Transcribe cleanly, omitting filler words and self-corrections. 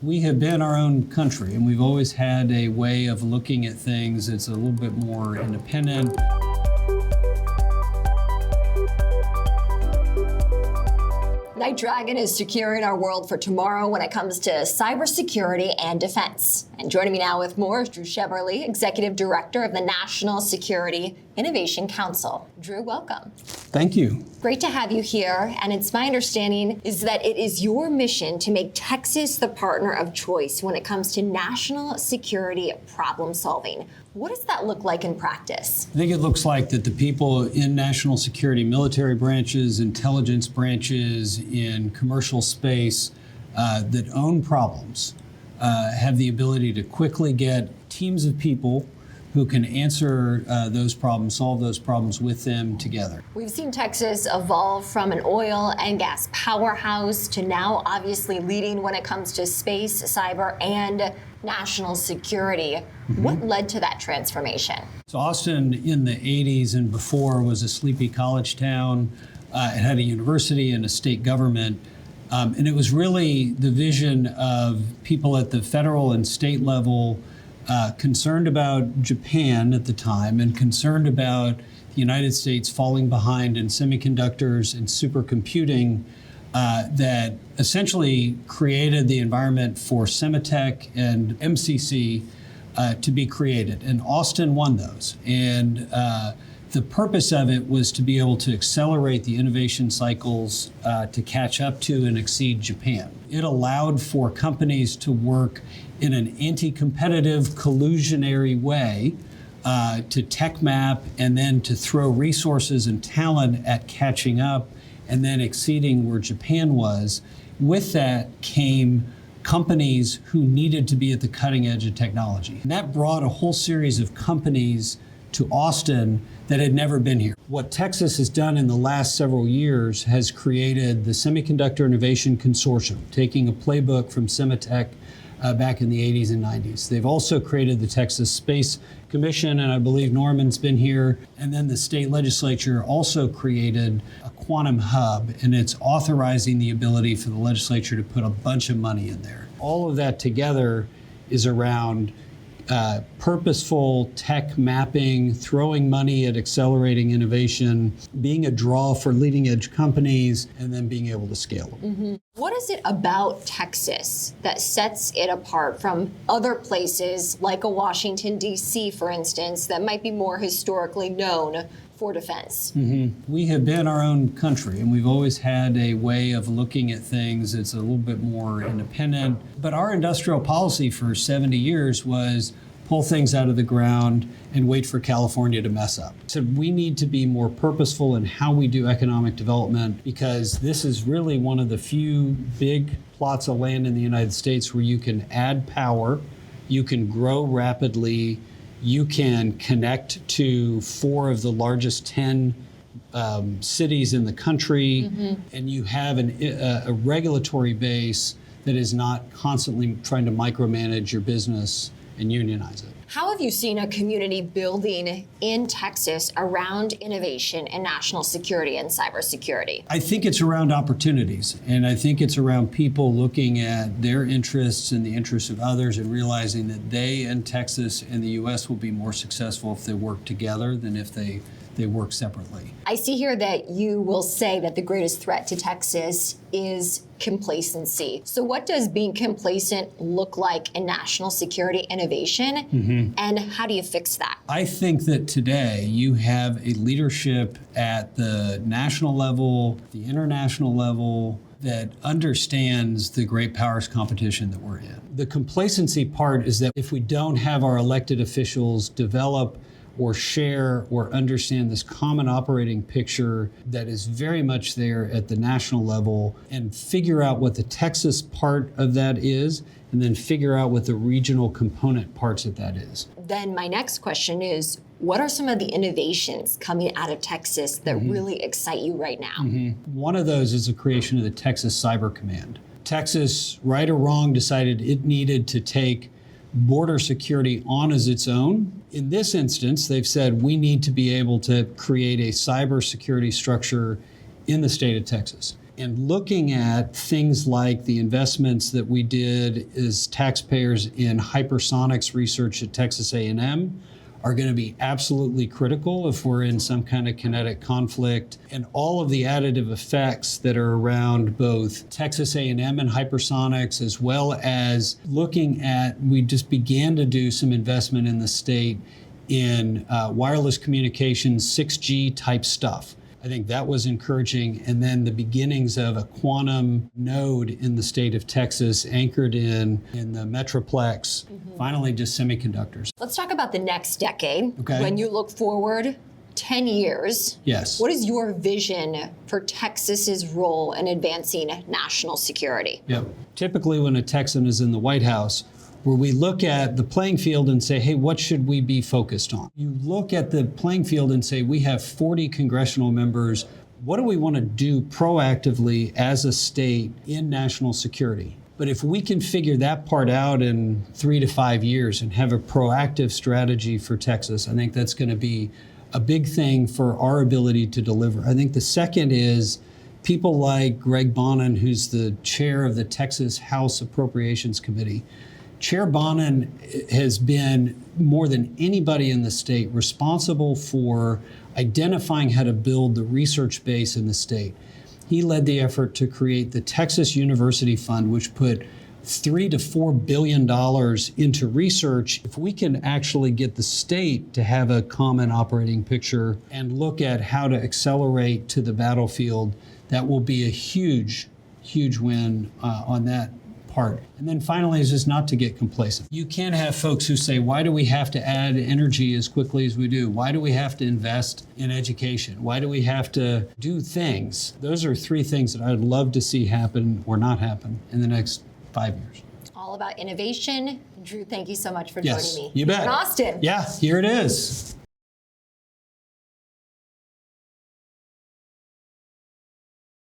We have been our own country, and we've always had a way of looking at things that's a little bit more independent. NightDragon is securing our world for tomorrow when it comes to cybersecurity and defense. And joining me now with more is Drew Scheberle, Executive Director of the National Security Innovation Council. Drew, welcome. Thank you. Great to have you here. And it's my understanding is that it is your mission to make Texas the partner of choice when it comes to national security problem solving. What does that look like in practice? I think it looks like that the people in national security, military branches, intelligence branches, in commercial space that own problems have the ability to quickly get teams of people who can answer those problems, solve those problems with them together. We've seen Texas evolve from an oil and gas powerhouse to now obviously leading when it comes to space, cyber, and national security. What led to that transformation? So Austin in the 80s and before was a sleepy college town. It had a university and a state government. And it was really the vision of people at the federal and state level concerned about Japan at the time and concerned about the United States falling behind in semiconductors and supercomputing that essentially created the environment for Sematech and MCC to be created. And Austin won those. And the purpose of it was to be able to accelerate the innovation cycles to catch up to and exceed Japan. It allowed for companies to work in an anti-competitive, collusionary way to tech map and then to throw resources and talent at catching up and then exceeding where Japan was. With that came companies who needed to be at the cutting edge of technology. And that brought a whole series of companies to Austin that had never been here. What Texas has done in the last several years has created the Semiconductor Innovation Consortium, taking a playbook from Sematech back in the 80s and 90s. They've also created the Texas Space Commission, and I believe Norman's been here. And then the state legislature also created a quantum hub, and it's authorizing the ability for the legislature to put a bunch of money in there. All of that together is around purposeful tech mapping, throwing money at accelerating innovation, being a draw for leading edge companies, and then being able to scale them. What is it about Texas that sets it apart from other places like a Washington, D.C., for instance, that might be more historically known for defense? We have been our own country, and we've always had a way of looking at things that's a little bit more independent. But our industrial policy for 70 years was pull things out of the ground and wait for California to mess up. So we need to be more purposeful in how we do economic development, because this is really one of the few big plots of land in the United States where you can add power, you can grow rapidly, you can connect to 4 of the largest 10 cities in the country, and you have a regulatory base that is not constantly trying to micromanage your business and unionize it. How have you seen a community building in Texas around innovation and national security and cybersecurity? I think it's around opportunities, and I think it's around people looking at their interests and the interests of others and realizing that they and Texas and the U.S. will be more successful if they work together than if they work separately. I see here that you will say that the greatest threat to Texas is complacency. So what does being complacent look like in national security innovation, and how do you fix that? I think that today you have a leadership at the national level, the international level, that understands the great powers competition that we're in. The complacency part is that if we don't have our elected officials develop or share or understand this common operating picture that is very much there at the national level and figure out what the Texas part of that is, and then figure out what the regional component parts of that is. Then my next question is, what are some of the innovations coming out of Texas that really excite you right now? One of those is the creation of the Texas Cyber Command. Texas, right or wrong, decided it needed to take border security on as its own. In this instance, they've said we need to be able to create a cybersecurity structure in the state of Texas. and looking at things like the investments that we did as taxpayers in hypersonics research at Texas A&M are going to be absolutely critical if we're in some kind of kinetic conflict, and all of the additive effects that are around both Texas A&M and hypersonics, as well as looking at, we just began to do some investment in the state in wireless communications, 6G type stuff. I think that was encouraging. And then the beginnings of a quantum node in the state of Texas, anchored in the Metroplex, finally just semiconductors. Let's talk about the next decade. Okay. When you look forward 10 years, Yes. what is your vision for Texas's role in advancing national security? Yep. Typically when a Texan is in the White House, where we look at the playing field and say, hey, what should we be focused on? You look at the playing field and say, we have 40 congressional members. What do we want to do proactively as a state in national security? But if we can figure that part out in 3 to 5 years and have a proactive strategy for Texas, I think that's going to be a big thing for our ability to deliver. I think the second is people like Greg Bonin, who's the chair of the Texas House Appropriations Committee. Chair Bonin has been, more than anybody in the state, responsible for identifying how to build the research base in the state. He led the effort to create the Texas University Fund, which put $3 to $4 billion into research. If we can actually get the state to have a common operating picture and look at how to accelerate to the battlefield, that will be a huge, huge win on that part. And then finally is just not to get complacent. You can't have folks who say, why do we have to add energy as quickly as we do? Why do we have to invest in education? Why do we have to do things? Those are 3 things that I'd love to see happen or not happen in the next 5 years. All about innovation. Drew, thank you so much for Yes, joining me. you bet. In Austin. Yeah, here it is.